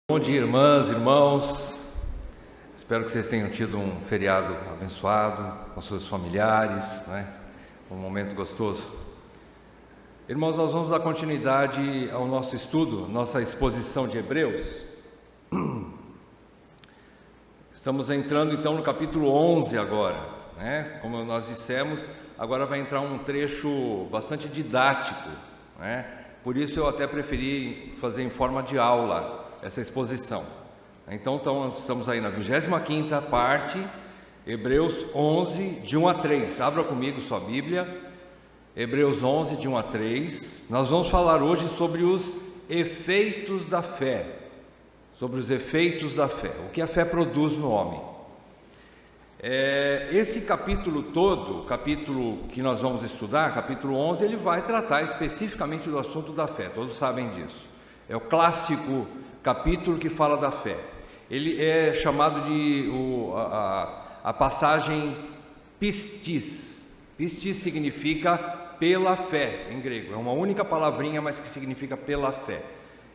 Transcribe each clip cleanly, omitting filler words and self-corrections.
Bom dia, irmãs, irmãos. Espero que vocês tenham tido um feriado abençoado com seus familiares, né? Um momento gostoso. Irmãos, nós vamos dar continuidade ao nosso estudo, nossa exposição de Hebreus. Estamos entrando então no capítulo 11 agora, né? Como nós dissemos, agora vai entrar um trecho bastante didático, né? Por isso eu até preferi fazer em forma de aula essa exposição. Então estamos aí na 25ª parte, Hebreus 11, de 1 a 3. Abra comigo sua Bíblia, Hebreus 11, de 1 a 3. Nós vamos falar hoje sobre os efeitos da fé. Sobre os efeitos da fé, o que a fé produz no homem. Esse capítulo todo, o capítulo que nós vamos estudar, capítulo 11, ele vai tratar especificamente do assunto da fé, todos sabem disso. É o clássico capítulo que fala da fé. Ele é chamado de a passagem pistis. Pistis significa pela fé em grego. É uma única palavrinha, mas que significa pela fé.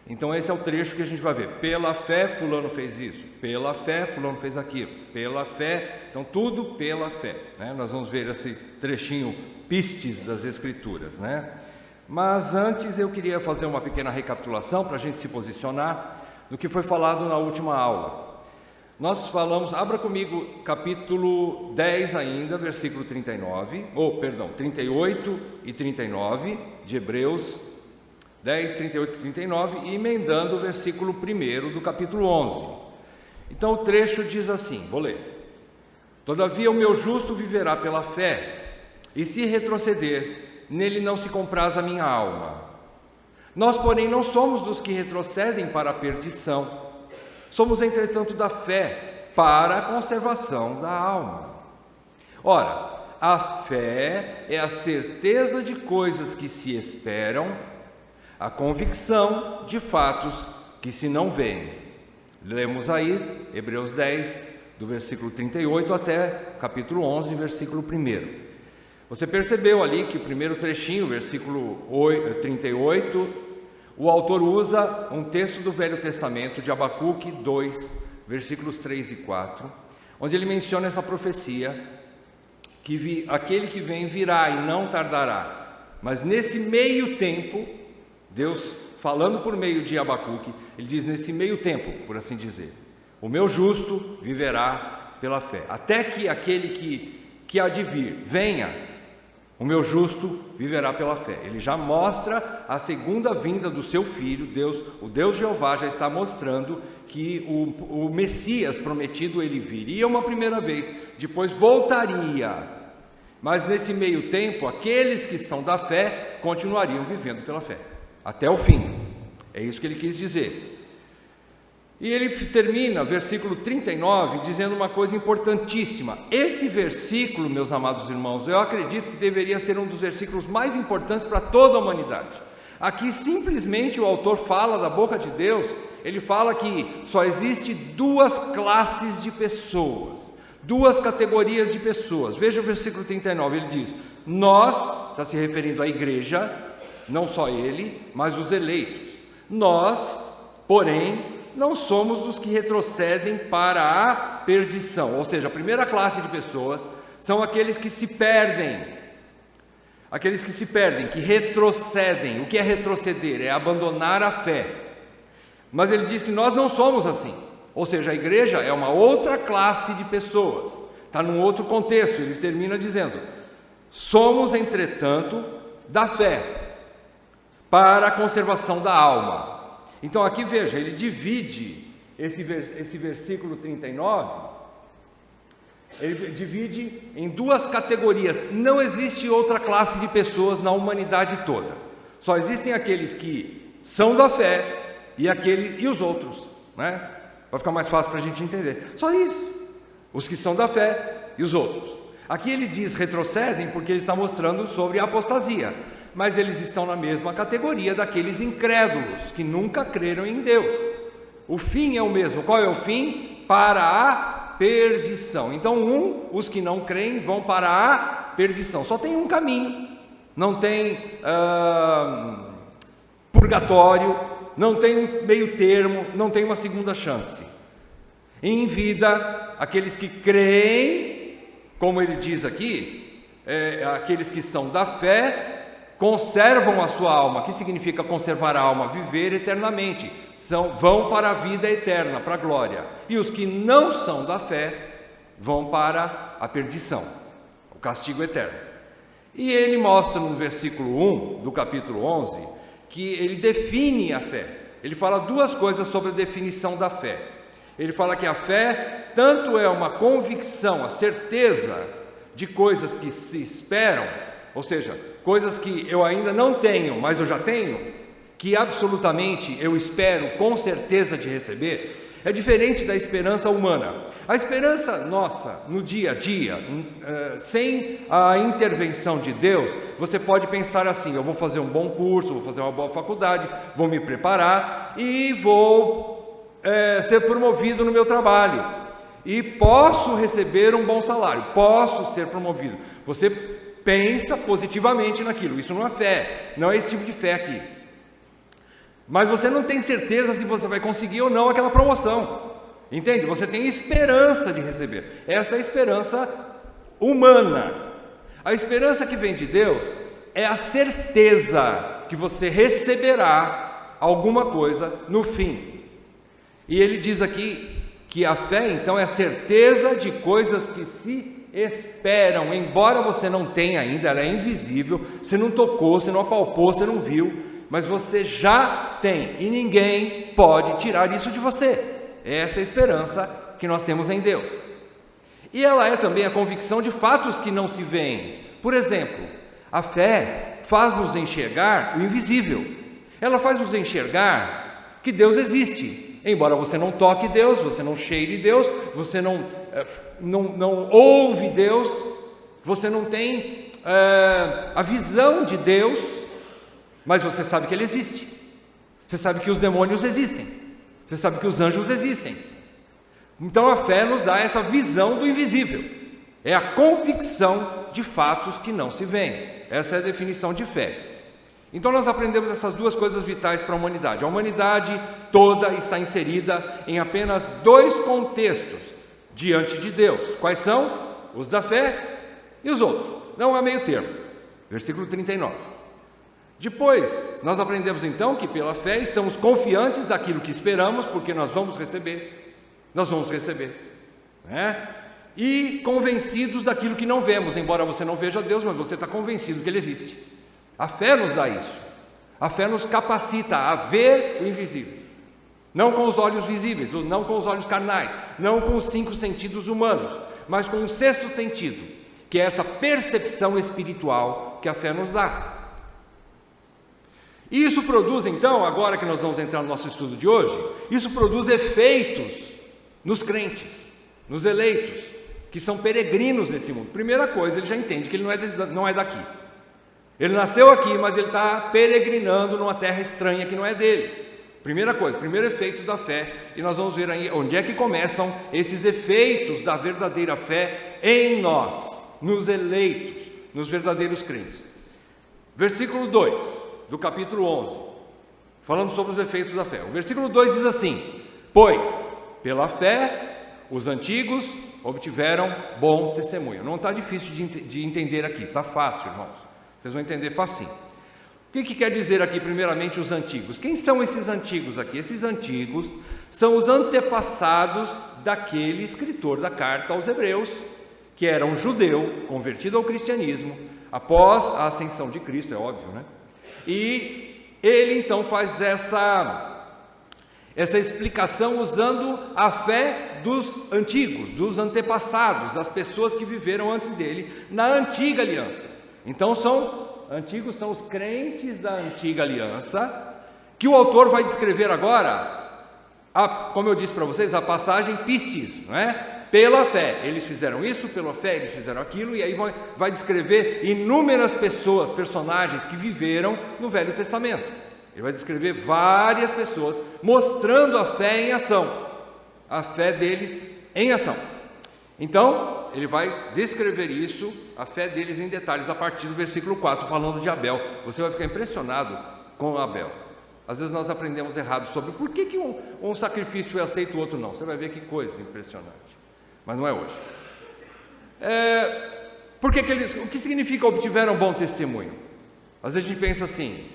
Então esse é o trecho que a gente vai ver. Pela fé fulano fez isso, pela fé fulano fez aquilo, pela fé, então tudo pela fé, né? Nós vamos ver esse trechinho pistis das escrituras, né? Mas antes eu queria fazer uma pequena recapitulação para a gente se posicionar do que foi falado na última aula. Nós falamos, abra comigo capítulo 10 ainda, versículo 38 e 39 de Hebreus 10, 38 e 39, e emendando o versículo 1 do capítulo 11. Então o trecho diz assim, vou ler: Todavia o meu justo viverá pela fé, e se retroceder, nele não se compraz a minha alma. Nós, porém, não somos dos que retrocedem para a perdição, somos, entretanto, da fé para a conservação da alma. Ora, a fé é a certeza de coisas que se esperam, a convicção de fatos que se não veem. Lemos aí Hebreus 10, do versículo 38 até capítulo 11, versículo 1. Você percebeu ali que o primeiro trechinho, versículo 38, o autor usa um texto do Velho Testamento, de Abacuque 2, versículos 3 e 4, onde ele menciona essa profecia, que aquele que vem virá e não tardará. Mas nesse meio tempo, Deus, falando por meio de Abacuque, ele diz: nesse meio tempo, por assim dizer, o meu justo viverá pela fé. Até que aquele que há de vir venha, o meu justo viverá pela fé. Ele já mostra a segunda vinda do seu filho. O Deus Jeová já está mostrando que o Messias prometido, ele viria uma primeira vez, depois voltaria. Mas nesse meio tempo, aqueles que são da fé continuariam vivendo pela fé até o fim. É isso que ele quis dizer. E ele termina, versículo 39, dizendo uma coisa importantíssima. Esse versículo, meus amados irmãos, eu acredito que deveria ser um dos versículos mais importantes para toda a humanidade. Aqui simplesmente o autor fala da boca de Deus, ele fala que só existe duas classes de pessoas, duas categorias de pessoas. Veja o versículo 39, ele diz: nós, está se referindo à igreja, não só ele, mas os eleitos. Nós, porém, não somos dos que retrocedem para a perdição. Ou seja, a primeira classe de pessoas são aqueles que se perdem. Aqueles que se perdem, que retrocedem. O que é retroceder? É abandonar a fé. Mas ele diz que nós não somos assim. Ou seja, a igreja é uma outra classe de pessoas. Está num outro contexto. Ele termina dizendo: somos, entretanto, da fé para a conservação da alma. Então aqui veja, ele divide esse versículo 39, ele divide em duas categorias. Não existe outra classe de pessoas na humanidade toda. Só existem aqueles que são da fé e os outros, né? Vai ficar mais fácil para a gente entender. Só isso. Os que são da fé e os outros. Aqui ele diz retrocedem porque ele está mostrando sobre a apostasia. Mas eles estão na mesma categoria daqueles incrédulos que nunca creram em Deus. O fim é o mesmo. Qual é o fim? Para a perdição. Então os que não creem vão para a perdição. Só tem um caminho. Não tem purgatório, não tem um meio termo, não tem uma segunda chance. Em vida, aqueles que creem, como ele diz aqui, aqueles que são da fé, conservam a sua alma. O que significa conservar a alma? Viver eternamente, vão para a vida eterna, para a glória. E os que não são da fé, vão para a perdição, o castigo eterno. E ele mostra no versículo 1 do capítulo 11, que ele define a fé. Ele fala duas coisas sobre a definição da fé. Ele fala que a fé tanto é uma convicção, a certeza de coisas que se esperam, ou seja, coisas que eu ainda não tenho, mas eu já tenho, que absolutamente eu espero com certeza de receber. É diferente da esperança humana. A esperança nossa, no dia a dia, sem a intervenção de Deus, você pode pensar assim: eu vou fazer um bom curso, vou fazer uma boa faculdade, vou me preparar e vou ser promovido no meu trabalho, e posso receber um bom salário, posso ser promovido. Você pensa positivamente naquilo. Isso não é fé, não é esse tipo de fé aqui. Mas você não tem certeza se você vai conseguir ou não aquela promoção, entende? Você tem esperança de receber. Essa é a esperança humana. A esperança que vem de Deus é a certeza que você receberá alguma coisa no fim. E ele diz aqui que a fé então é a certeza de coisas que se esperam, embora você não tenha ainda, ela é invisível, você não tocou, você não apalpou, você não viu, mas você já tem, e ninguém pode tirar isso de você. Essa é a esperança que nós temos em Deus. E ela é também a convicção de fatos que não se veem. Por exemplo, a fé faz-nos enxergar o invisível. Ela faz nos enxergar que Deus existe. Embora você não toque Deus, você não cheire Deus, você não ouve Deus, você não tem a visão de Deus, mas você sabe que Ele existe. Você sabe que os demônios existem. Você sabe que os anjos existem. Então a fé nos dá essa visão do invisível. É a convicção de fatos que não se veem. Essa é a definição de fé. Então nós aprendemos essas duas coisas vitais para a humanidade. A humanidade toda está inserida em apenas dois contextos diante de Deus. Quais são? Os da fé e os outros. Não há meio termo. Versículo 39. Depois, nós aprendemos então que pela fé estamos confiantes daquilo que esperamos, porque nós vamos receber. Nós vamos receber, né? E convencidos daquilo que não vemos, embora você não veja Deus, mas você está convencido que Ele existe. A fé nos dá isso. A fé nos capacita a ver o invisível. Não com os olhos visíveis, não com os olhos carnais, não com os 5 sentidos humanos, mas com o 6º sentido, que é essa percepção espiritual que a fé nos dá. E isso produz então, agora que nós vamos entrar no nosso estudo de hoje, isso produz efeitos nos crentes, nos eleitos, que são peregrinos nesse mundo. Primeira coisa, ele já entende que ele não é daqui. Ele nasceu aqui, mas ele está peregrinando numa terra estranha que não é dele. Primeira coisa, primeiro efeito da fé, e nós vamos ver aí onde é que começam esses efeitos da verdadeira fé em nós, nos eleitos, nos verdadeiros crentes. Versículo 2 do capítulo 11, falando sobre os efeitos da fé. O versículo 2 diz assim: pois pela fé os antigos obtiveram bom testemunho. Não está difícil de entender aqui, está fácil, irmãos. Vocês vão entender facinho. O que quer dizer aqui, primeiramente, os antigos? Quem são esses antigos aqui? Esses antigos são os antepassados daquele escritor da carta aos Hebreus, que era um judeu convertido ao cristianismo após a ascensão de Cristo, é óbvio, né? E ele então faz essa explicação usando a fé dos antigos, dos antepassados, das pessoas que viveram antes dele na antiga aliança. Então antigos são os crentes da antiga aliança, que o autor vai descrever agora, como eu disse para vocês, a passagem pistis, não é? Pela fé, eles fizeram isso, pela fé eles fizeram aquilo, e aí vai descrever inúmeras pessoas, personagens que viveram no Velho Testamento. Ele vai descrever várias pessoas, mostrando a fé em ação, a fé deles em ação. Então, ele vai descrever isso, a fé deles em detalhes, a partir do versículo 4, falando de Abel. Você vai ficar impressionado com Abel. Às vezes nós aprendemos errado sobre por que um sacrifício é aceito e o outro não. Você vai ver que coisa impressionante. Mas não é hoje. O que significa obtiveram bom testemunho? Às vezes a gente pensa assim,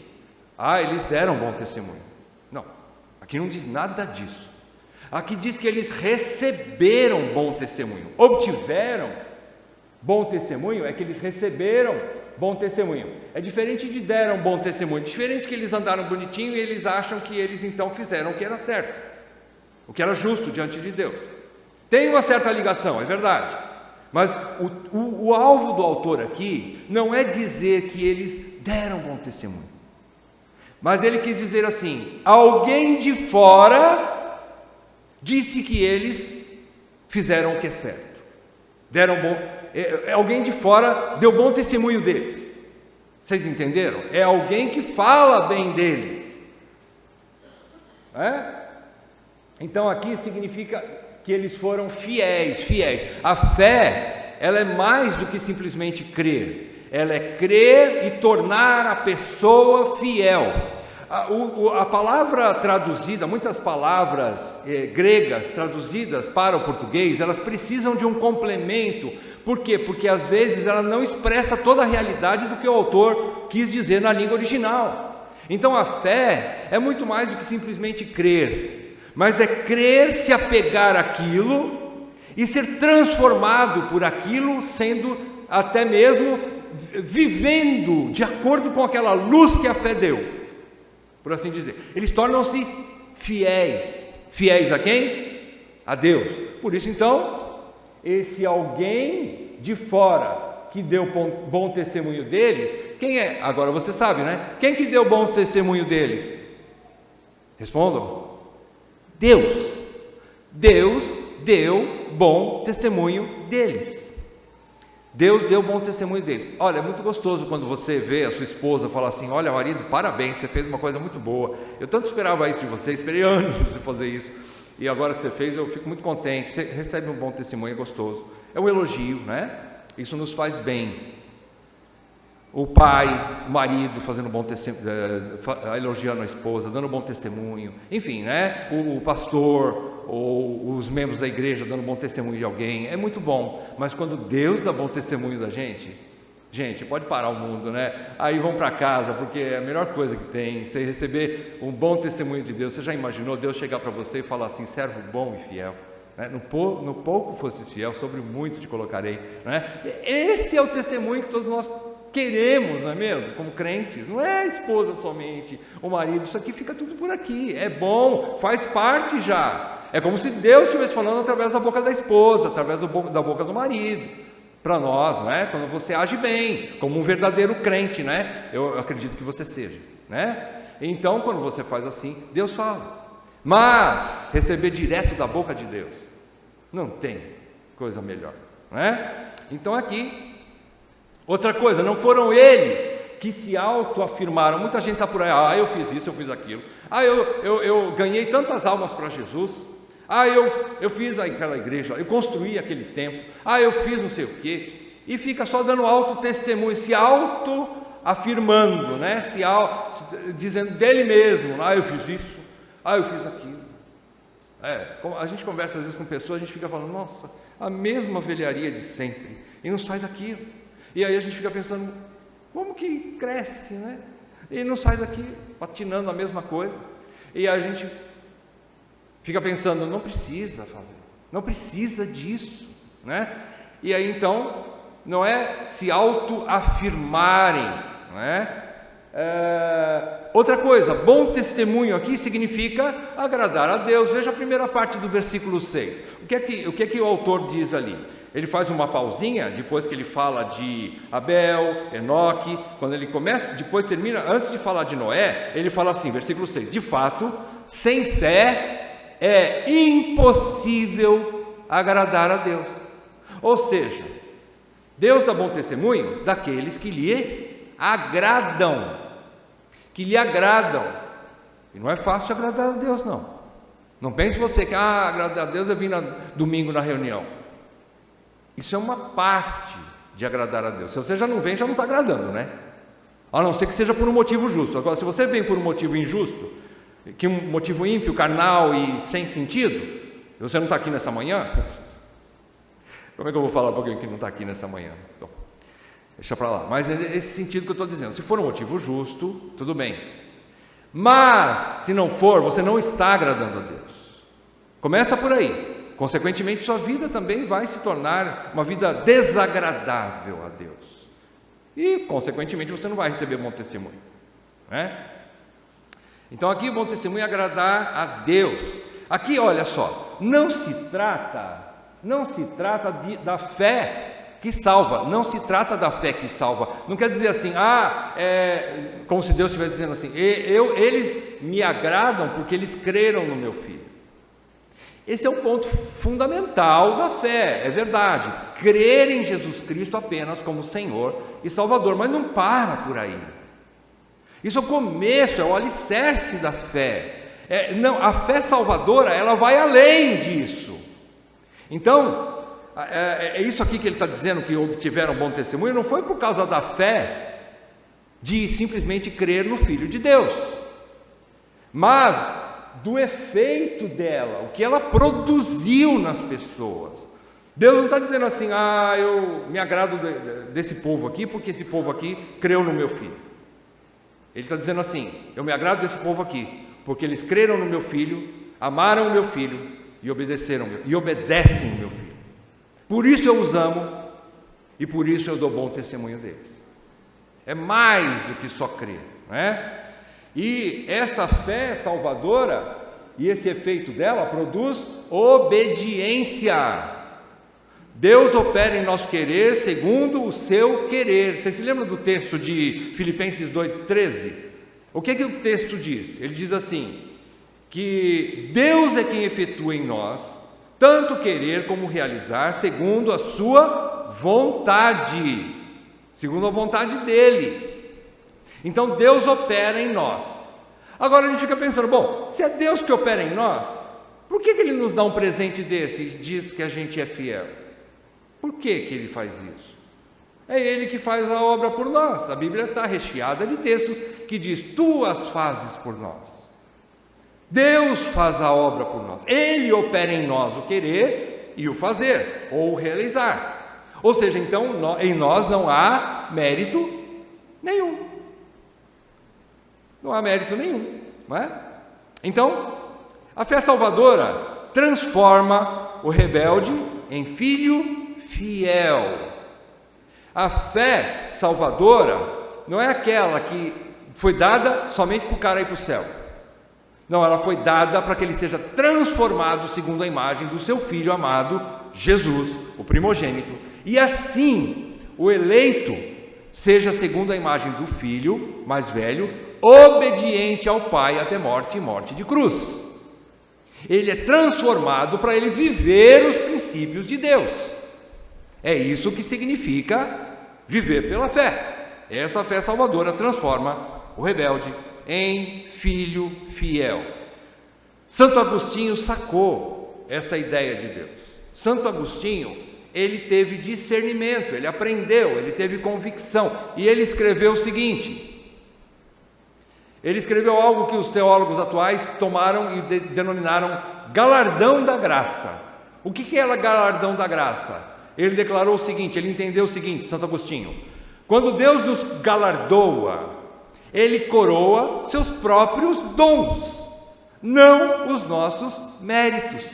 eles deram bom testemunho. Não, aqui não diz nada disso. Aqui diz que eles receberam bom testemunho. Obtiveram bom testemunho é que eles receberam bom testemunho. É diferente de deram bom testemunho. Diferente que eles andaram bonitinho e eles acham que eles então fizeram o que era certo, o que era justo diante de Deus. Tem uma certa ligação, é verdade. Mas o alvo do autor aqui não é dizer que eles deram bom testemunho. Mas ele quis dizer assim: alguém de fora disse que eles fizeram o que é certo. Alguém de fora deu bom testemunho deles. Vocês entenderam? É alguém que fala bem deles. Então aqui significa que eles foram fiéis. A fé, ela é mais do que simplesmente crer. Ela é crer e tornar a pessoa fiel. A palavra traduzida, muitas palavras gregas traduzidas para o português, elas precisam de um complemento. Por quê? Porque às vezes ela não expressa toda a realidade do que o autor quis dizer na língua original. Então a fé é muito mais do que simplesmente crer, mas é crer, se apegar àquilo e ser transformado por aquilo, sendo até mesmo vivendo de acordo com aquela luz que a fé deu, por assim dizer. Eles tornam-se fiéis. Fiéis a quem? A Deus. Por isso então, esse alguém de fora que deu bom testemunho deles, quem é? Agora você sabe, né? Quem que deu bom testemunho deles? Respondam. Deus. Deus deu bom testemunho deles. Deus deu bom testemunho deles. Olha, é muito gostoso quando você vê a sua esposa falar assim: olha, marido, parabéns, você fez uma coisa muito boa. Eu tanto esperava isso de você, esperei anos de fazer isso. E agora que você fez, eu fico muito contente. Você recebe um bom testemunho, é gostoso. É um elogio, né? Isso nos faz bem. O pai, o marido fazendo bom testemunho, elogiando a esposa, dando bom testemunho. Enfim, né? O pastor ou os membros da igreja dando bom testemunho de alguém. É muito bom. Mas quando Deus dá bom testemunho da gente, pode parar o mundo, né? Aí vão para casa, porque é a melhor coisa que tem. Você receber um bom testemunho de Deus. Você já imaginou Deus chegar para você e falar assim: servo bom e fiel, né? No pouco fosses fiel, sobre muito te colocarei, né? Esse é o testemunho que todos nós queremos, não é mesmo? Como crentes. Não é a esposa somente, o marido. Isso aqui fica tudo por aqui. É bom, faz parte já. É como se Deus estivesse falando através da boca da esposa, através da boca do marido, para nós, né? Quando você age bem, como um verdadeiro crente, né? Eu acredito que você seja, né? Então, quando você faz assim, Deus fala. Mas receber direto da boca de Deus, não tem coisa melhor, né? Então aqui, outra coisa, não foram eles que se autoafirmaram. Muita gente está por aí: eu fiz isso, eu fiz aquilo, eu ganhei tantas almas para Jesus, eu fiz aquela igreja, eu construí aquele templo, eu fiz não sei o quê, e fica só dando auto-testemunho, se auto-afirmando, né? Dizendo dele mesmo: eu fiz isso, eu fiz aquilo. A gente conversa às vezes com pessoas, a gente fica falando: nossa, a mesma velharia de sempre, e não sai daquilo. E aí a gente fica pensando: como que cresce, né? E não sai daqui, patinando a mesma coisa. E a gente fica pensando: não precisa fazer, não precisa disso, né? E aí então, não é se autoafirmarem, não é? Outra coisa, bom testemunho aqui significa agradar a Deus. Veja a primeira parte do versículo 6. O que é que o autor diz ali? Ele faz uma pausinha, depois que ele fala de Abel, Enoque, quando ele começa, depois termina, antes de falar de Noé, ele fala assim, versículo 6, de fato, sem fé é impossível agradar a Deus. Ou seja, Deus dá bom testemunho daqueles que lhe agradam, e não é fácil agradar a Deus, não pense você que agradar a Deus é vir domingo na reunião. Isso é uma parte de agradar a Deus. Se você já não está agradando, né? A não ser que seja por um motivo justo. Agora, se você vem por um motivo injusto, Que um motivo ímpio, carnal e sem sentido? Você não está aqui nessa manhã? Como é que eu vou falar para alguém que não está aqui nessa manhã? Bom, deixa para lá. Mas é esse sentido que eu estou dizendo. Se for um motivo justo, tudo bem. Mas, se não for, você não está agradando a Deus. Começa por aí. Consequentemente, sua vida também vai se tornar uma vida desagradável a Deus. E, consequentemente, você não vai receber bom testemunho, né? Então, aqui, bom testemunho é agradar a Deus. Aqui, olha só, não se trata da fé que salva, não se trata da fé que salva. Não quer dizer assim, como se Deus estivesse dizendo assim, eles me agradam porque eles creram no meu Filho. Esse é o ponto fundamental da fé, é verdade, crer em Jesus Cristo apenas como Senhor e Salvador, mas não para por aí. Isso é o começo, é o alicerce da fé. Não, a fé salvadora, ela vai além disso. Então, é isso aqui que ele está dizendo, que obtiveram bom testemunho, não foi por causa da fé de simplesmente crer no Filho de Deus, mas do efeito dela, o que ela produziu nas pessoas. Deus não está dizendo assim, eu me agrado desse povo aqui, porque esse povo aqui creu no meu Filho. Ele está dizendo assim, eu me agrado desse povo aqui, porque eles creram no meu Filho, amaram o meu Filho e obedecem o meu Filho. Por isso eu os amo e por isso eu dou bom testemunho deles. É mais do que só crer, não é? E essa fé salvadora e esse efeito dela produz obediência. Deus opera em nosso querer segundo o seu querer. Vocês se lembram do texto de Filipenses 2,13? O que o texto diz? Ele diz assim, que Deus é quem efetua em nós tanto querer como realizar segundo a sua vontade, segundo a vontade dele. Então Deus opera em nós. Agora a gente fica pensando, bom, se é Deus que opera em nós, por que Ele nos dá um presente desse e diz que a gente é fiel? Por que Ele faz isso? É Ele que faz a obra por nós. A Bíblia está recheada de textos que diz, tu as fazes por nós. Deus faz a obra por nós. Ele opera em nós o querer e o fazer, ou o realizar. Ou seja, então, em nós não há mérito nenhum. Não há mérito nenhum, não é? Então, a fé salvadora transforma o rebelde em filho fiel. A fé salvadora não é aquela que foi dada somente para o cara ir para o céu. Não, ela foi dada para que ele seja transformado segundo a imagem do seu Filho amado, Jesus, o primogênito. E assim, o eleito seja segundo a imagem do Filho mais velho, obediente ao Pai até morte e morte de cruz. Ele é transformado para ele viver os princípios de Deus. É isso que significa viver pela fé. Essa fé salvadora transforma o rebelde em filho fiel. Santo Agostinho sacou essa ideia de Deus. Santo Agostinho, ele teve discernimento, ele aprendeu, ele teve convicção, e ele escreveu o seguinte. Ele escreveu algo que os teólogos atuais tomaram e denominaram galardão da graça. O que é galardão da graça? Ele declarou o seguinte, ele entendeu o seguinte, Santo Agostinho: quando Deus nos galardoa, Ele coroa seus próprios dons, não os nossos méritos.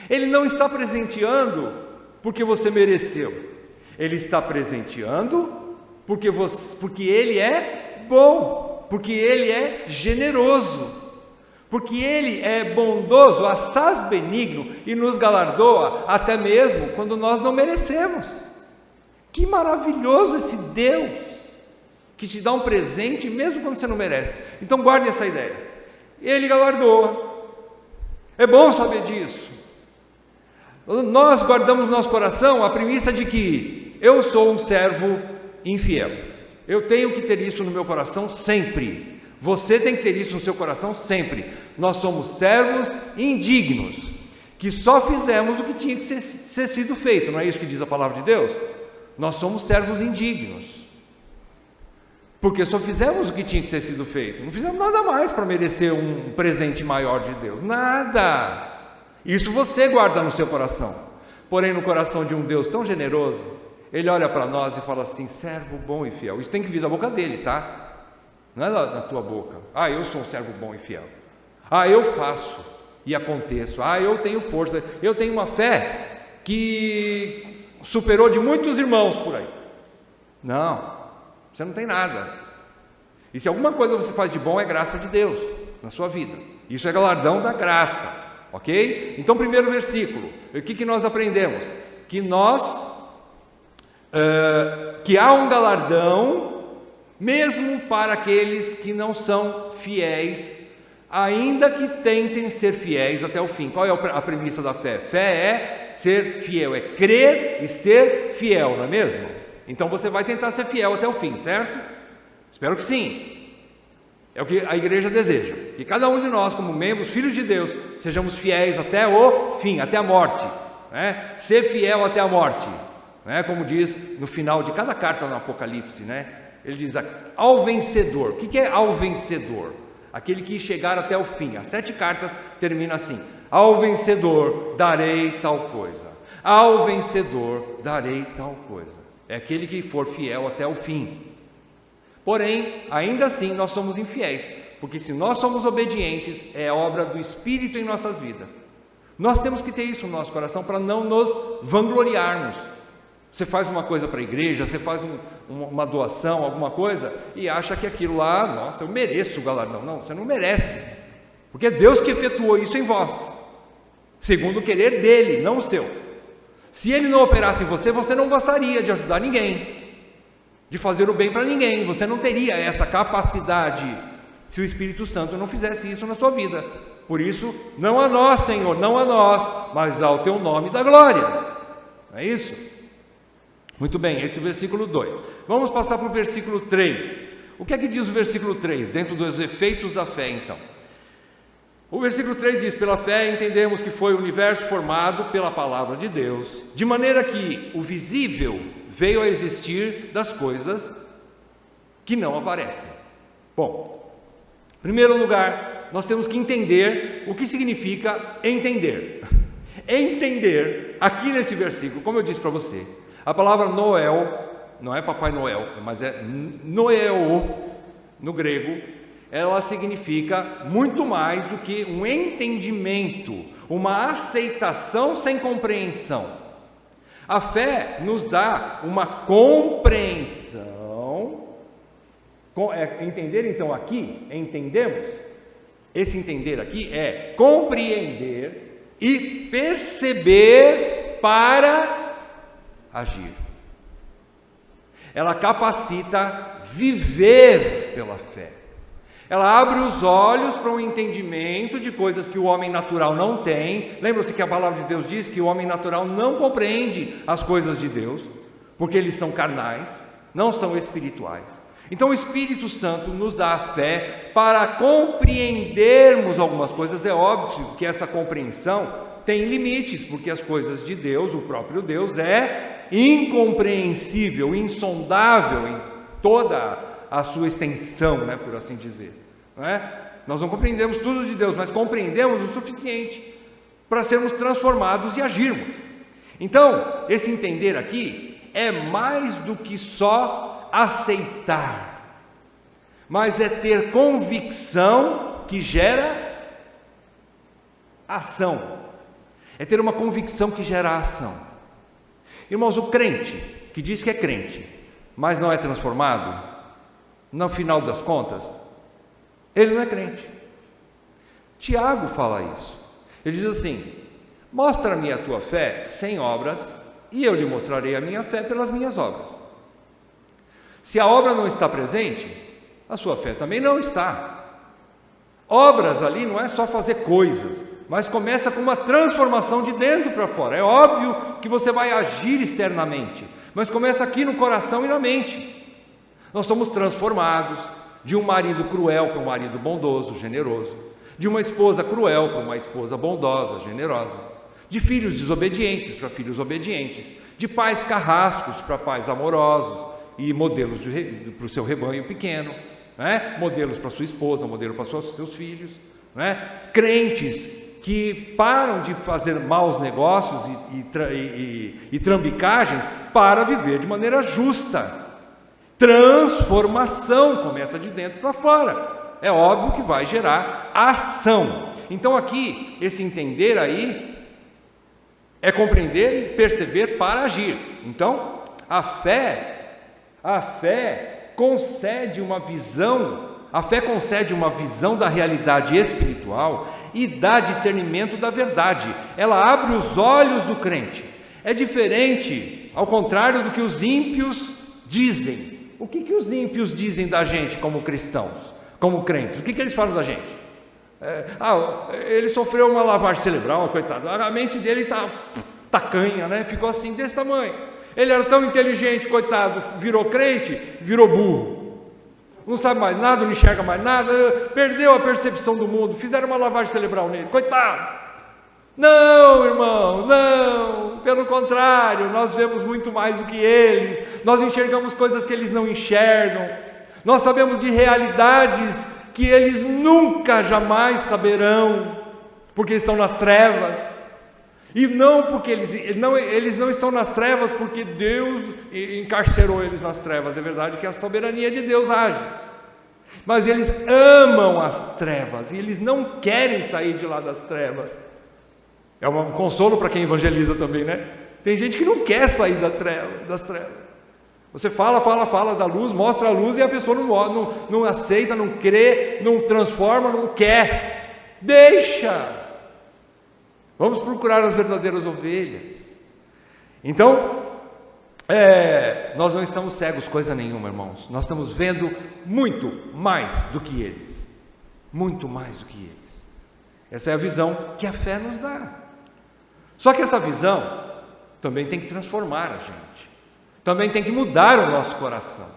Ele não está presenteando porque você mereceu, Ele está presenteando porque Ele é bom, porque Ele é generoso, porque Ele é bondoso, assaz benigno, e nos galardoa até mesmo quando nós não merecemos. Que maravilhoso esse Deus, que te dá um presente mesmo quando você não merece. Então guarde essa ideia, Ele galardoa, é bom saber disso. Nós guardamos no nosso coração a premissa de que eu sou um servo infiel, eu tenho que ter isso no meu coração sempre. Você tem que ter isso no seu coração sempre. Nós somos servos indignos, que só fizemos o que tinha que ser sido feito. Não é isso que diz a palavra de Deus? Nós somos servos indignos. Porque só fizemos o que tinha que ter sido feito. Não fizemos nada mais para merecer um presente maior de Deus. Nada. Isso você guarda no seu coração. Porém, no coração de um Deus tão generoso, Ele olha para nós e fala assim: servo bom e fiel. Isso tem que vir da boca dele, tá? Não é na tua boca. Ah, eu sou um servo bom e fiel. Ah, eu faço e aconteço. Ah, eu tenho força. Eu tenho uma fé que superou de muitos irmãos por aí. Não. Você não tem nada. E se alguma coisa você faz de bom, é graça de Deus na sua vida. Isso é galardão da graça, ok? Então, primeiro versículo, o que nós aprendemos? Que há um galardão, mesmo para aqueles que não são fiéis, ainda que tentem ser fiéis até o fim. Qual é a premissa da fé? Fé é ser fiel, é crer e ser fiel, não é mesmo? Então você vai tentar ser fiel até o fim, certo? Espero que sim. É o que a igreja deseja. Que cada um de nós, como membros, filhos de Deus, sejamos fiéis até o fim, até a morte. Né? Ser fiel até a morte. Né? Como diz no final de cada carta no Apocalipse, né? Ele diz ao vencedor. O que é ao vencedor? Aquele que chegar até o fim. As 7 cartas terminam assim: ao vencedor darei tal coisa. Ao vencedor darei tal coisa. É aquele que for fiel até o fim. Porém, ainda assim nós somos infiéis, porque se nós somos obedientes, é obra do Espírito em nossas vidas. Nós temos que ter isso no nosso coração para não nos vangloriarmos. Você faz uma coisa para a igreja, você faz uma doação, alguma coisa, e acha que aquilo lá, nossa, eu mereço o galardão. Não, você não merece, porque é Deus que efetuou isso em vós, segundo o querer dele, não o seu. Se ele não operasse em você, você não gostaria de ajudar ninguém, de fazer o bem para ninguém. Você não teria essa capacidade se o Espírito Santo não fizesse isso na sua vida. Por isso, não a nós, Senhor, não a nós, mas ao teu nome da glória. Não é isso? Muito bem, esse é o versículo 2. Vamos passar para o versículo 3. O que é que diz o versículo 3, dentro dos efeitos da fé, então? O versículo 3 diz: pela fé entendemos que foi o universo formado pela palavra de Deus, de maneira que o visível veio a existir das coisas que não aparecem. Bom, em primeiro lugar, nós temos que entender o que significa entender. Entender, aqui nesse versículo, como eu disse para você, a palavra Noel, não é Papai Noel, mas é Noeo no grego. Ela significa muito mais do que um entendimento, uma aceitação sem compreensão. A fé nos dá uma compreensão. Entender, então, aqui, entendemos? Esse entender aqui é compreender e perceber para agir. Ela capacita viver pela fé. Ela abre os olhos para um entendimento de coisas que o homem natural não tem. Lembra-se que a palavra de Deus diz que o homem natural não compreende as coisas de Deus, porque eles são carnais, não são espirituais. Então o Espírito Santo nos dá a fé para compreendermos algumas coisas. É óbvio que essa compreensão tem limites, porque as coisas de Deus, o próprio Deus, é incompreensível, insondável em toda a sua extensão, né, por assim dizer, não é? Nós não compreendemos tudo de Deus, mas compreendemos o suficiente para sermos transformados e agirmos. Então, esse entender aqui é mais do que só aceitar, mas é ter convicção que gera ação, é ter uma convicção que gera ação. Irmãos, o crente que diz que é crente, mas não é transformado, no final das contas, ele não é crente. Tiago fala isso. Ele diz assim: mostra-me a tua fé sem obras, e eu lhe mostrarei a minha fé pelas minhas obras. Se a obra não está presente, a sua fé também não está. Obras ali não é só fazer coisas, mas começa com uma transformação de dentro para fora. É óbvio que você vai agir externamente, mas começa aqui no coração e na mente. Nós somos transformados de um marido cruel para um marido bondoso, generoso, de uma esposa cruel para uma esposa bondosa, generosa, de filhos desobedientes para filhos obedientes, de pais carrascos para pais amorosos, e modelos para o seu rebanho pequeno, né? Modelos para sua esposa, modelo para seus filhos, né? Crentes que param de fazer maus negócios e trambicagens para viver de maneira justa. Transformação começa de dentro para fora. É óbvio que vai gerar ação. Então aqui, esse entender aí é compreender e perceber para agir. Então, a fé concede uma visão da realidade espiritual e dá discernimento da verdade. Ela abre os olhos do crente. É diferente, ao contrário do que os ímpios dizem. O que os ímpios dizem da gente como cristãos, como crentes? O que eles falam da gente? Ele sofreu uma lavagem cerebral, coitado. A mente dele está tacanha, né? Ficou assim, desse tamanho. Ele era tão inteligente, coitado, virou crente, virou burro. Não sabe mais nada, não enxerga mais nada, perdeu a percepção do mundo, fizeram uma lavagem cerebral nele, coitado. Não, irmão, não, pelo contrário, nós vemos muito mais do que eles, nós enxergamos coisas que eles não enxergam, nós sabemos de realidades que eles nunca, jamais saberão, porque estão nas trevas. E não porque eles não estão nas trevas porque Deus encarcerou eles nas trevas. É verdade que a soberania de Deus age, mas eles amam as trevas e eles não querem sair de lá das trevas. É um consolo para quem evangeliza também, né? Tem gente que não quer sair das trevas. Você fala da luz, mostra a luz e a pessoa não aceita, não crê, não transforma, não quer. Deixa! Vamos procurar as verdadeiras ovelhas. Então, nós não estamos cegos coisa nenhuma, irmãos. Nós estamos vendo muito mais do que eles. Muito mais do que eles. Essa é a visão que a fé nos dá. Só que essa visão também tem que transformar a gente. Também tem que mudar o nosso coração.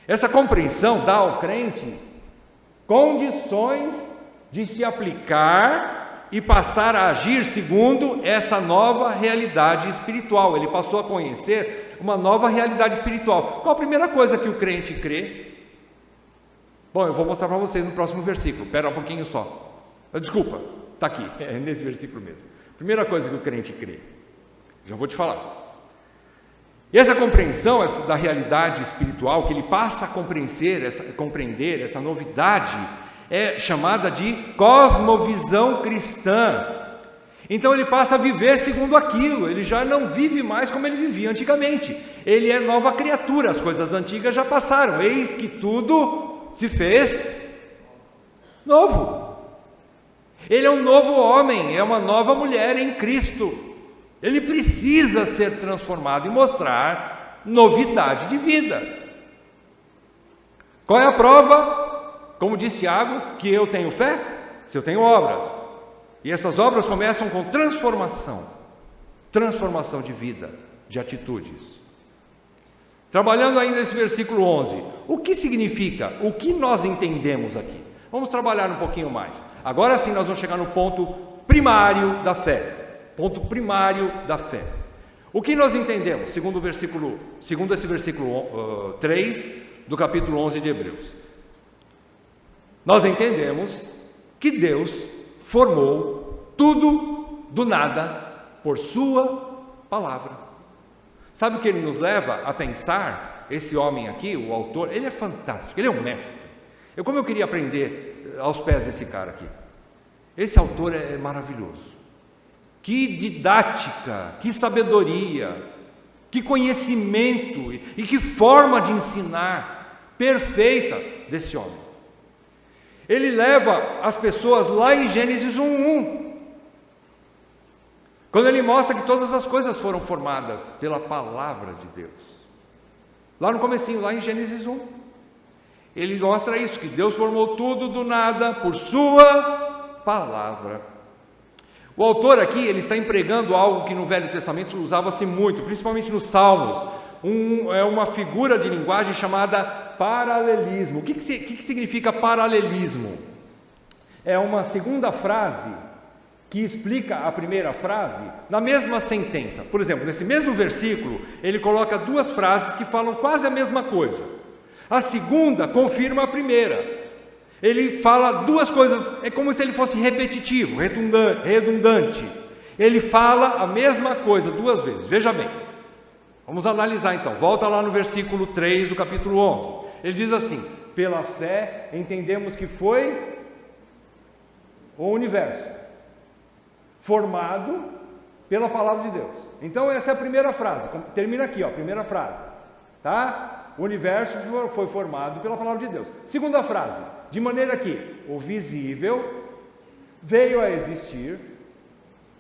Essa compreensão dá ao crente condições de se aplicar e passar a agir segundo essa nova realidade espiritual. Ele passou a conhecer uma nova realidade espiritual. Qual a primeira coisa que o crente crê? Bom, eu vou mostrar para vocês no próximo versículo. Espera um pouquinho só. Desculpa, está aqui, é nesse versículo mesmo. Primeira coisa que o crente crê. Já vou te falar. E essa compreensão da realidade espiritual, que ele passa a compreender essa novidade, é chamada de cosmovisão cristã. Então ele passa a viver segundo aquilo, ele já não vive mais como ele vivia antigamente. Ele é nova criatura, as coisas antigas já passaram, eis que tudo se fez novo. Ele é um novo homem, é uma nova mulher em Cristo. Ele precisa ser transformado e mostrar novidade de vida. Qual é a prova? Como diz Tiago, que eu tenho fé, se eu tenho obras. E essas obras começam com transformação de vida, de atitudes. Trabalhando ainda esse versículo 11, o que significa? O que nós entendemos aqui? Vamos trabalhar um pouquinho mais. Agora sim nós vamos chegar no ponto primário da fé. Ponto primário da fé. O que nós entendemos, segundo esse versículo 3 do capítulo 11 de Hebreus? Nós entendemos que Deus formou tudo do nada por sua palavra. Sabe o que ele nos leva a pensar? Esse homem aqui, o autor, ele é fantástico, ele é um mestre. Como eu queria aprender aos pés desse cara aqui. Esse autor é maravilhoso. Que didática, que sabedoria, que conhecimento e que forma de ensinar perfeita desse homem. Ele leva as pessoas lá em Gênesis 1:1, quando ele mostra que todas as coisas foram formadas pela palavra de Deus. Lá no comecinho, lá em Gênesis 1, ele mostra isso, que Deus formou tudo do nada por sua palavra. O autor aqui, ele está empregando algo que no Velho Testamento usava-se muito, principalmente nos Salmos. É uma figura de linguagem chamada paralelismo. O que significa paralelismo? É uma segunda frase que explica a primeira frase na mesma sentença. Por exemplo, nesse mesmo versículo, ele coloca duas frases que falam quase a mesma coisa. A segunda confirma a primeira. Ele fala duas coisas, é como se ele fosse repetitivo, redundante. Ele fala a mesma coisa duas vezes. Veja bem, vamos analisar então. Volta lá no versículo 3 do capítulo 11. Ele diz assim: pela fé entendemos que foi o universo formado pela palavra de Deus. Então essa é a primeira frase, termina aqui, ó, primeira frase, tá? O universo foi formado pela palavra de Deus. Segunda frase, de maneira que o visível veio a existir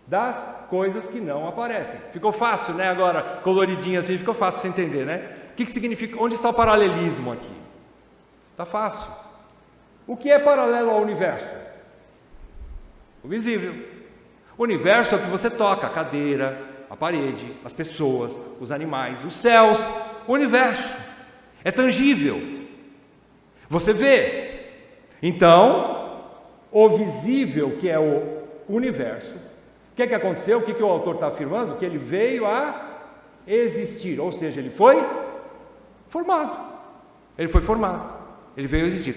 das coisas que não aparecem. Ficou fácil, né? Agora, coloridinho assim, ficou fácil você entender, né? O que significa, onde está o paralelismo aqui? Está fácil. O que é paralelo ao universo? O visível. O universo é o que você toca, a cadeira, a parede, as pessoas, os animais, os céus. O universo é tangível, você vê. Então, o visível, que é o universo, o que aconteceu? O que o autor está afirmando? Que ele veio a existir, ou seja, ele foi formado. Ele foi formado, ele veio a existir.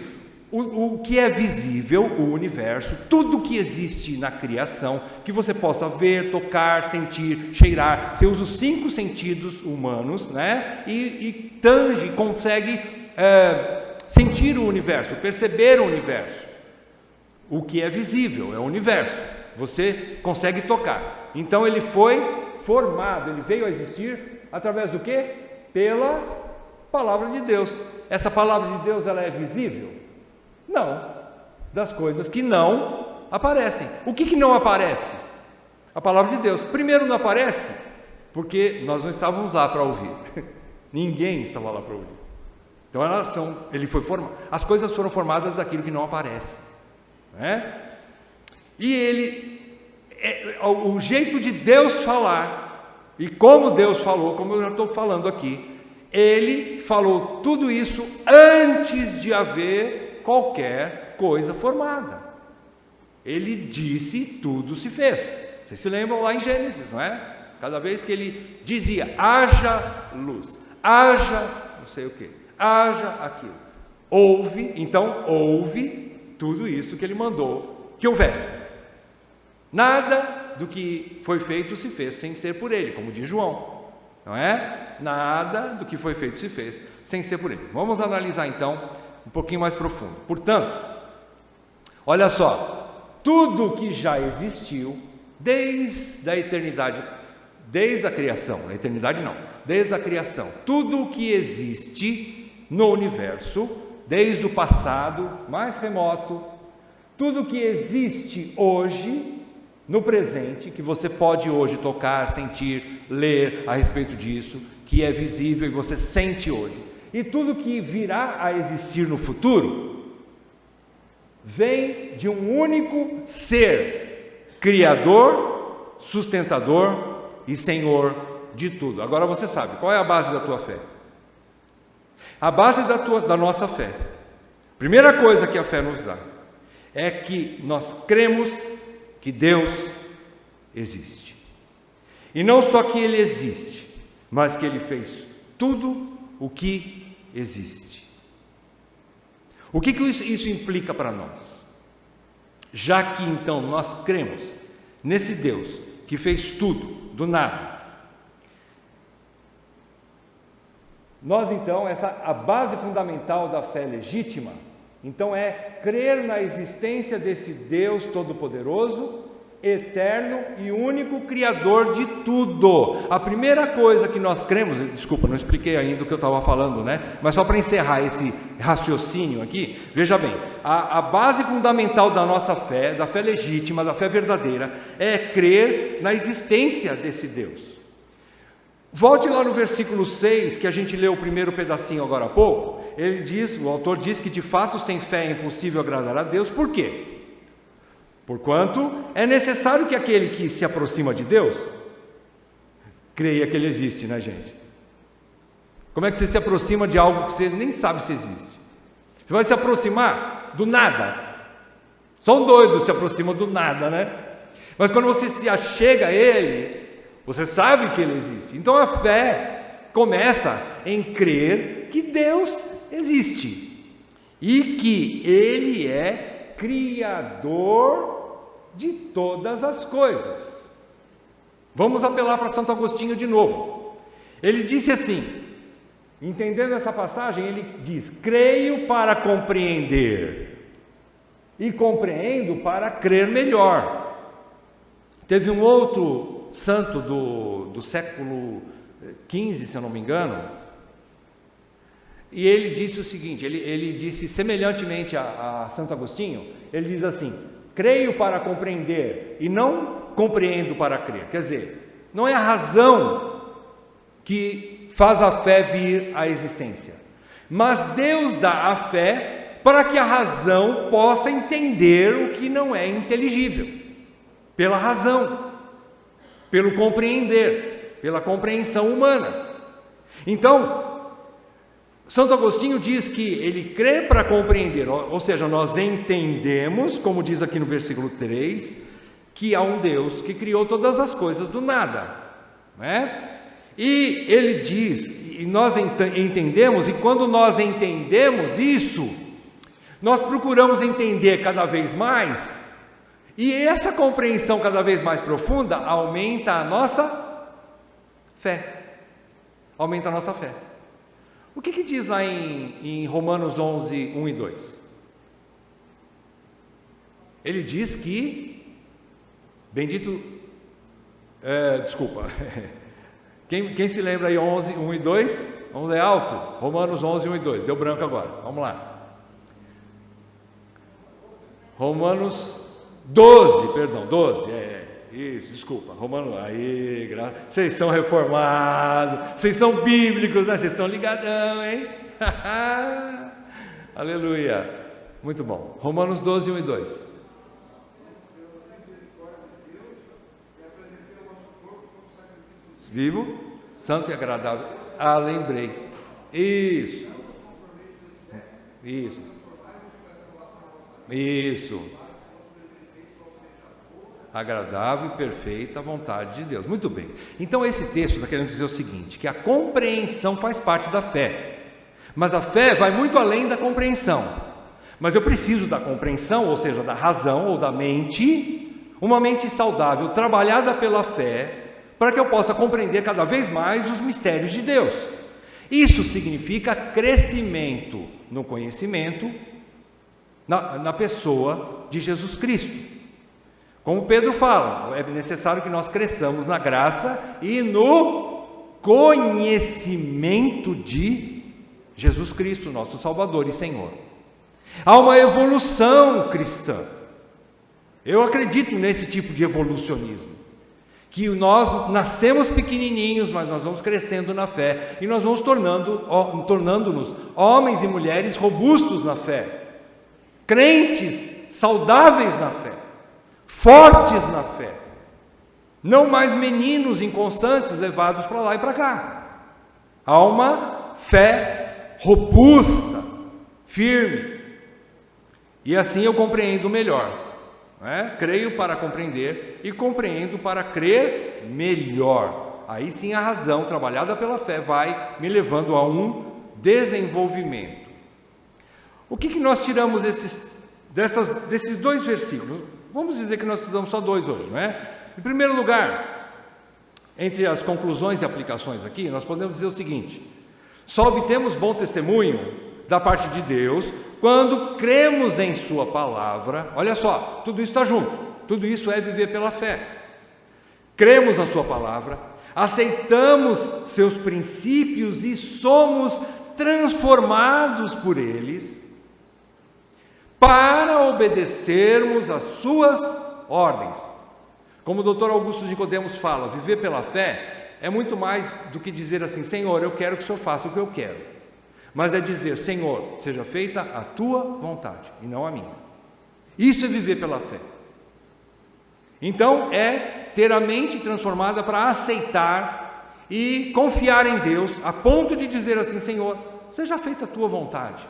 O que é visível, o universo, tudo que existe na criação, que você possa ver, tocar, sentir, cheirar, você usa os 5 sentidos humanos, né? E tange, consegue sentir o universo, perceber o universo. O que é visível é o universo, você consegue tocar. Então ele foi formado, ele veio a existir através do quê? Pela palavra de Deus. Essa palavra de Deus, ela é visível? Não, das coisas que não aparecem. O que não aparece? A palavra de Deus. Primeiro não aparece porque nós não estávamos lá para ouvir. Ninguém estava lá para ouvir. Então ele foi formado. As coisas foram formadas daquilo que não aparece, né? E o jeito de Deus falar, e como Deus falou, como eu já estou falando aqui, ele falou tudo isso antes de haver qualquer coisa formada. Ele disse, tudo se fez. Vocês se lembram lá em Gênesis, não é? Cada vez que ele dizia, haja luz, haja não sei o que, haja aquilo, houve, então houve tudo isso que ele mandou que houvesse. Nada do que foi feito se fez sem ser por ele, como diz João, não é? Nada do que foi feito se fez sem ser por ele. Vamos analisar então um pouquinho mais profundo. Portanto, olha só, tudo que já existiu desde a eternidade, desde a criação, na eternidade não, desde a criação, tudo o que existe no universo, desde o passado mais remoto, tudo que existe hoje, no presente, que você pode hoje tocar, sentir, ler a respeito disso, que é visível e você sente hoje, e tudo que virá a existir no futuro, vem de um único ser, Criador, sustentador e Senhor de tudo. Agora você sabe, qual é a base da tua fé? A base da nossa fé, primeira coisa que a fé nos dá, é que nós cremos que Deus existe. E não só que Ele existe, mas que Ele fez tudo o que existe. O que isso implica para nós? Já que então nós cremos nesse Deus que fez tudo do nada, nós então, a base fundamental da fé legítima, então é crer na existência desse Deus Todo-Poderoso, eterno e único Criador de tudo. A primeira coisa que nós cremos, desculpa, não expliquei ainda o que eu estava falando, né? Mas só para encerrar esse raciocínio aqui, veja bem, a base fundamental da nossa fé, da fé legítima, da fé verdadeira, é crer na existência desse Deus. Volte lá no versículo 6, que a gente leu o primeiro pedacinho agora há pouco. Ele diz, o autor diz que de fato sem fé é impossível agradar a Deus. Por quê? Porquanto é necessário que aquele que se aproxima de Deus creia que Ele existe, né, gente? Como é que você se aproxima de algo que você nem sabe se existe? Você vai se aproximar do nada. Só um doido se aproxima do nada, né? Mas quando você se achega a Ele, você sabe que Ele existe. Então a fé começa em crer que Deus existe e que Ele é Criador de todas as coisas. Vamos apelar para Santo Agostinho de novo. Ele disse assim, entendendo essa passagem, ele diz: creio para compreender e compreendo para crer melhor. Teve um outro santo do século XV, se eu não me engano, e ele disse o seguinte, ele disse semelhantemente a Santo Agostinho, ele diz assim: creio para compreender e não compreendo para crer. Quer dizer, não é a razão que faz a fé vir à existência, mas Deus dá a fé para que a razão possa entender o que não é inteligível, pela razão, pelo compreender, pela compreensão humana. Então, Santo Agostinho diz que ele crê para compreender, ou seja, nós entendemos, como diz aqui no versículo 3, que há um Deus que criou todas as coisas do nada, né? E ele diz, e nós entendemos, e quando nós entendemos isso, nós procuramos entender cada vez mais, e essa compreensão cada vez mais profunda aumenta a nossa fé. Aumenta a nossa fé. O que diz lá em Romanos 11, 1 e 2? Ele diz que, desculpa, quem se lembra aí 11, 1 e 2? Vamos ler alto? Romanos 11, 1 e 2, deu branco agora, vamos lá. Romanos 12, perdão, 12, isso, desculpa, Romanos, vocês são reformados, vocês são bíblicos, né? Vocês estão ligadão, hein? Aleluia, muito bom. Romanos 12, 1 e 2. Vivo, santo e agradável. Lembrei. Isso. Agradável e perfeita a vontade de Deus. Muito bem. Então esse texto está querendo dizer o seguinte, que a compreensão faz parte da fé. Mas a fé vai muito além da compreensão. Mas eu preciso da compreensão, ou seja, da razão ou da mente, uma mente saudável, trabalhada pela fé, para que eu possa compreender cada vez mais os mistérios de Deus. Isso significa crescimento no conhecimento, na pessoa de Jesus Cristo. Como Pedro fala, é necessário que nós cresçamos na graça e no conhecimento de Jesus Cristo, nosso Salvador e Senhor. Há uma evolução cristã. Eu acredito nesse tipo de evolucionismo, que nós nascemos pequenininhos, mas nós vamos crescendo na fé, e nós vamos tornando-nos homens e mulheres robustos na fé, crentes saudáveis na fé, fortes na fé, não mais meninos inconstantes levados para lá e para cá. Há uma fé robusta, firme, e assim eu compreendo melhor. Creio para compreender e compreendo para crer melhor. Aí sim a razão, trabalhada pela fé, vai me levando a um desenvolvimento. O que nós tiramos desses dois versículos? Vamos dizer que nós estudamos só dois hoje, não é? Em primeiro lugar, entre as conclusões e aplicações aqui, nós podemos dizer o seguinte: só obtemos bom testemunho da parte de Deus quando cremos em sua palavra. Olha só, tudo isso está junto, tudo isso é viver pela fé. Cremos na sua palavra, aceitamos seus princípios e somos transformados por eles para obedecermos às suas ordens. Como o Dr. Augusto de Nicodemos fala, viver pela fé é muito mais do que dizer assim: Senhor, eu quero que o Senhor faça o que eu quero. Mas é dizer: Senhor, seja feita a tua vontade e não a minha. Isso é viver pela fé. Então é ter a mente transformada para aceitar e confiar em Deus, a ponto de dizer assim: Senhor, seja feita a tua vontade.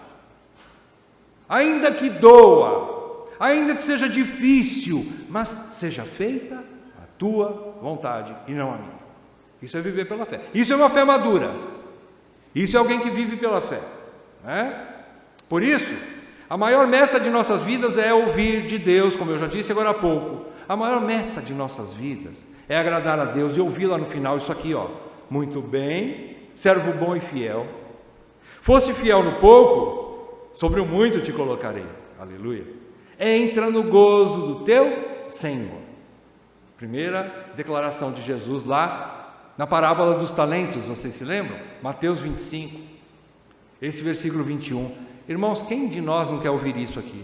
Ainda que doa, ainda que seja difícil, mas seja feita a tua vontade e não a minha. Isso é viver pela fé. Isso é uma fé madura. Isso é alguém que vive pela fé, né? Por isso, a maior meta de nossas vidas é ouvir de Deus, como eu já disse agora há pouco. A maior meta de nossas vidas é agradar a Deus e ouvir lá no final isso aqui, ó. Muito bem, servo bom e fiel. Fosse fiel no pouco, sobre o muito te colocarei. Aleluia. Entra no gozo do teu Senhor. Primeira declaração de Jesus lá na parábola dos talentos, vocês se lembram? Mateus 25, esse versículo 21. Irmãos, quem de nós não quer ouvir isso aqui?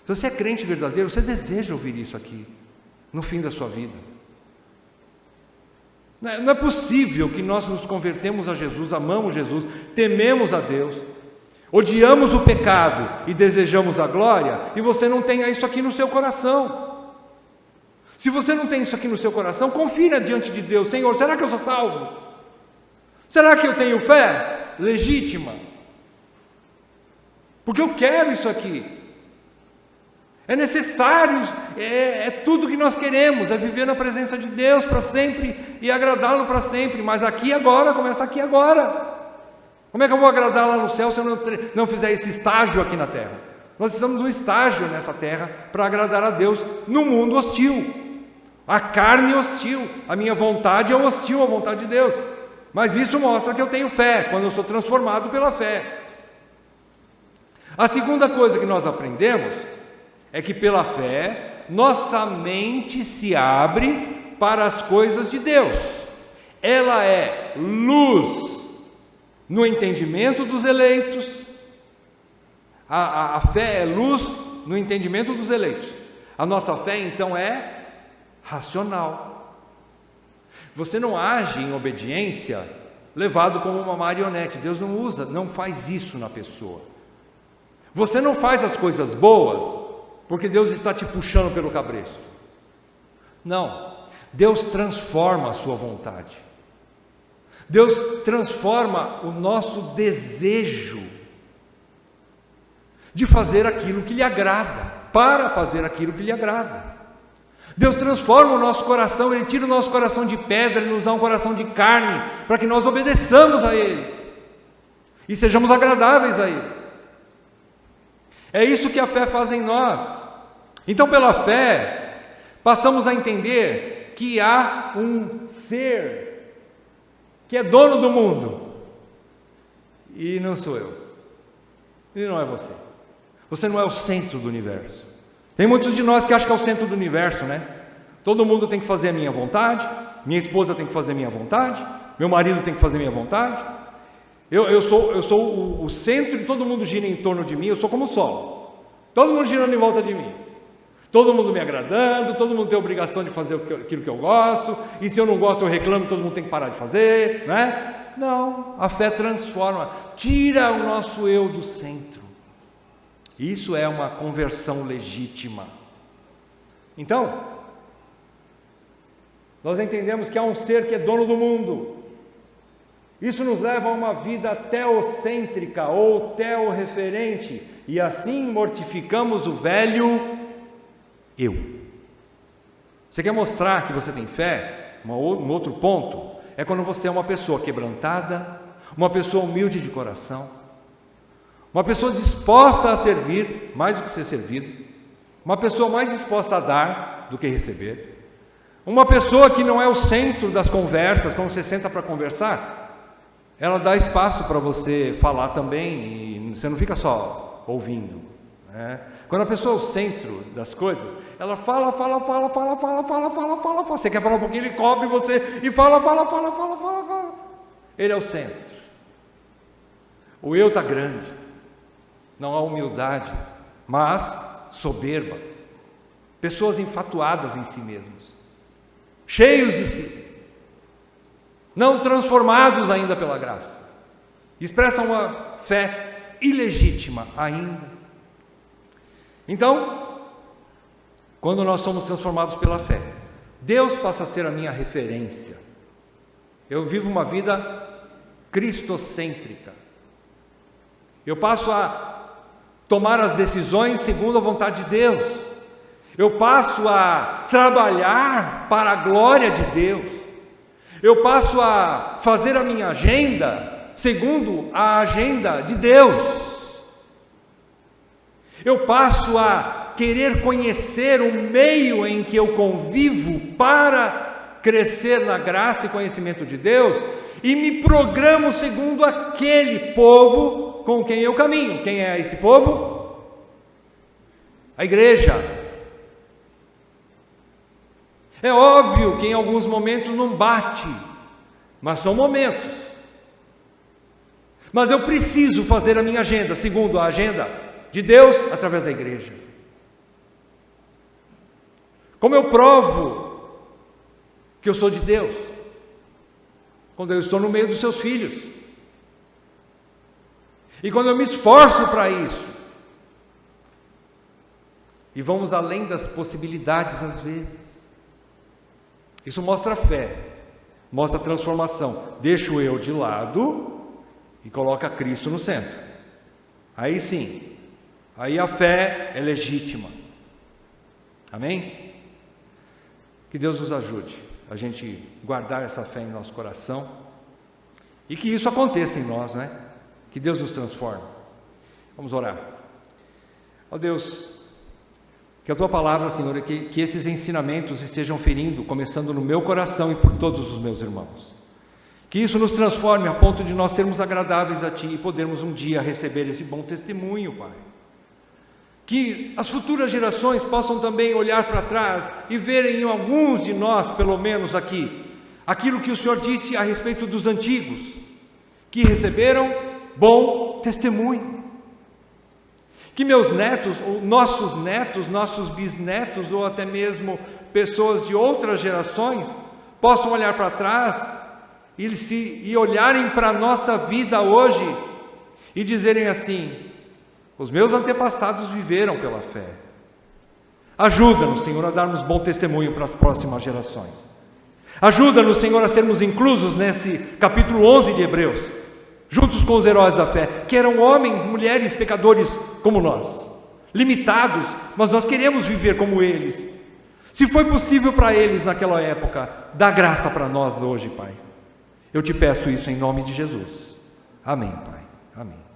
Se você é crente verdadeiro, você deseja ouvir isso aqui, no fim da sua vida. Não é possível que nós nos convertemos a Jesus, amamos Jesus, tememos a Deus, odiamos o pecado e desejamos a glória, e você não tenha isso aqui no seu coração. Se você não tem isso aqui no seu coração, confira diante de Deus: Senhor, será que eu sou salvo? Será que eu tenho fé legítima? Porque eu quero isso aqui. É necessário, é tudo que nós queremos, é viver na presença de Deus para sempre e agradá-lo para sempre. Mas aqui agora, começa aqui agora. Como é que eu vou agradar lá no céu se eu não fizer esse estágio aqui na terra? Nós estamos num estágio nessa terra para agradar a Deus no mundo hostil. A carne hostil, a minha vontade é hostil à vontade de Deus. Mas isso mostra que eu tenho fé, quando eu sou transformado pela fé. A segunda coisa que nós aprendemos é que pela fé, nossa mente se abre para as coisas de Deus. Ela é luz no entendimento dos eleitos. A fé é luz no entendimento dos eleitos. A nossa fé então é racional. Você não age em obediência levado como uma marionete. Deus não faz isso na pessoa. Você não faz as coisas boas porque Deus está te puxando pelo cabresto. Não, Deus transforma a sua vontade. Deus transforma o nosso desejo de fazer aquilo que lhe agrada, para fazer aquilo que lhe agrada. Deus transforma o nosso coração, Ele tira o nosso coração de pedra e nos dá um coração de carne, para que nós obedeçamos a Ele e sejamos agradáveis a Ele. É isso que a fé faz em nós. Então, pela fé, passamos a entender que há um ser que é dono do mundo, e não sou eu, e não é você. Você não é o centro do universo. Tem muitos de nós que acham que é o centro do universo, né? Todo mundo tem que fazer a minha vontade, minha esposa tem que fazer a minha vontade, meu marido tem que fazer a minha vontade. Eu sou o centro e todo mundo gira em torno de mim, eu sou como o sol. Todo mundo girando em volta de mim. Todo mundo me agradando, todo mundo tem a obrigação de fazer aquilo que eu gosto, e se eu não gosto eu reclamo, todo mundo tem que parar de fazer, né? Não, a fé transforma, tira o nosso eu do centro. Isso é uma conversão legítima. Então, nós entendemos que há um ser que é dono do mundo. Isso nos leva a uma vida teocêntrica ou teorreferente, e assim mortificamos o velho eu. Você quer mostrar que você tem fé? Um outro ponto é quando você é uma pessoa quebrantada, uma pessoa humilde de coração, uma pessoa disposta a servir mais do que ser servido, uma pessoa mais disposta a dar do que receber, uma pessoa que não é o centro das conversas. Quando você senta para conversar, ela dá espaço para você falar também, e você não fica só ouvindo, né? Quando a pessoa é o centro das coisas, ela fala. Você quer falar um pouquinho, ele cobre você e fala. Ele é o centro. O eu está grande. Não há humildade, mas soberba. Pessoas enfatuadas em si mesmos, cheios de si, não transformados ainda pela graça, expressam uma fé ilegítima ainda. Então, quando nós somos transformados pela fé, Deus passa a ser a minha referência. Eu vivo uma vida cristocêntrica. Eu passo a tomar as decisões segundo a vontade de Deus. Eu passo a trabalhar para a glória de Deus. Eu passo a fazer a minha agenda segundo a agenda de Deus. Eu passo a querer conhecer o meio em que eu convivo para crescer na graça e conhecimento de Deus, e me programo segundo aquele povo com quem eu caminho. Quem é esse povo? A igreja. É óbvio que em alguns momentos não bate, mas são momentos. Mas eu preciso fazer a minha agenda segundo a agenda de Deus através da igreja. Como eu provo que eu sou de Deus? Quando eu estou no meio dos seus filhos. E quando eu me esforço para isso. E vamos além das possibilidades às vezes. Isso mostra fé, mostra transformação. Deixa o eu de lado e coloca Cristo no centro. Aí sim, aí a fé é legítima. Amém? Que Deus nos ajude a gente guardar essa fé em nosso coração e que isso aconteça em nós, né? Que Deus nos transforme. Vamos orar. Ó Deus, que a Tua palavra, Senhor, que esses ensinamentos estejam ferindo, começando no meu coração e por todos os meus irmãos. Que isso nos transforme a ponto de nós sermos agradáveis a Ti e podermos um dia receber esse bom testemunho, Pai. Que as futuras gerações possam também olhar para trás e verem em alguns de nós, pelo menos aqui, aquilo que o Senhor disse a respeito dos antigos, que receberam bom testemunho. Que meus netos, ou nossos netos, nossos bisnetos, ou até mesmo pessoas de outras gerações, possam olhar para trás e olharem para a nossa vida hoje e dizerem assim: os meus antepassados viveram pela fé. Ajuda-nos, Senhor, a darmos bom testemunho para as próximas gerações. Ajuda-nos, Senhor, a sermos inclusos nesse capítulo 11 de Hebreus, juntos com os heróis da fé, que eram homens, mulheres, pecadores como nós, limitados, mas nós queremos viver como eles. Se foi possível para eles naquela época, dá graça para nós hoje, Pai. Eu te peço isso em nome de Jesus. Amém, Pai. Amém.